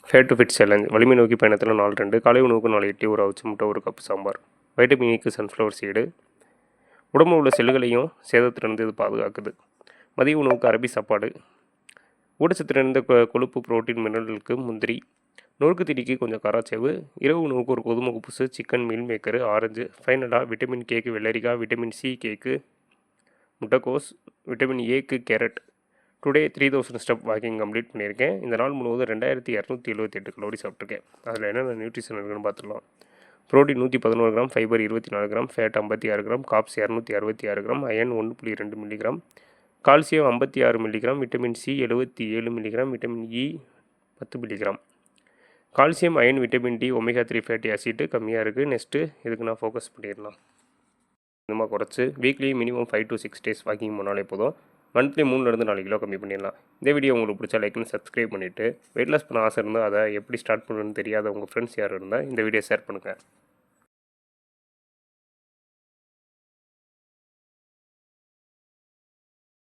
Fat to fit challenge வலிமை நோக்கி பயணத்தில் 4-2. காலை உணவுக்கு 4 இட்லி, ஒரு அவிச்ச முட்டை, ஒரு கப் சாம்பார். வைட்டமின் ஈக்கு சன்ஃப்ளவர் சீடு. உடம்புல உள்ள செல்லுகளையும் சேதத்திலிருந்து இது பாதுகாக்குது. மதிய உணவுக்கு அரபி சாப்பாடு. ஊட்டச்சத்து நிறைந்த கொழுப்பு, புரோட்டீன், மினரலுக்கு முந்திரி. நொறுக்கு தீனிக்கு கொஞ்சம் காராச்சேவு. இரவு உணவுக்கு ஒரு கோதுமை குப்புசு, சிக்கன், மீல் மேக்கரு, ஆரஞ்சு. ஃபைனலாக விட்டமின் கேக்கு வெள்ளரிக்காய், விட்டமின் சி கேக்கு முட்டைக்கோஸ், விட்டமின் ஏக்கு carrot. Today 3000 step walking complete பண்ணியிருக்கேன். இந்த நாள் முழுவதும் 2278 கலோரி சாப்பிட்ருக்கேன். அதில் என்னென்ன நியூட்ரிஷன் இருக்குன்னு பார்த்துடலாம். Protein 111 gram, fibre 24 gram, fat 56 gram, carbs 266 gram, iron 1.2 milligram, calcium 56 milligram, vitamin C 77 milligram, vitamin E 10 milligram. Calcium, iron, vitamin D, omega 3 fatty acid கம்மியாக இருக்குது. நெக்ஸ்ட்டு இதுக்கு நான் ஃபோக்கஸ் பண்ணிடலாம். கொஞ்சமாக குறைச்சி weekly minimum 5 to 6 days walking போனாலே போதும். Monthly 3-4 kilo கம்மி பண்ணிடலாம். இந்த வீடியோ உங்களுக்கு பிடிச்சா லைக்னு சப்ஸ்கிரைப் பண்ணிவிட்டு வெயிட் லாஸ் பண்ண ஆசை இருந்தால் அதை எப்படி ஸ்டார்ட் பண்ணணும்னு தெரியாத உங்கள் ஃப்ரெண்ட்ஸ் யார் இருந்தால் இந்த வீடியோ ஷேர் பண்ணுங்கள்.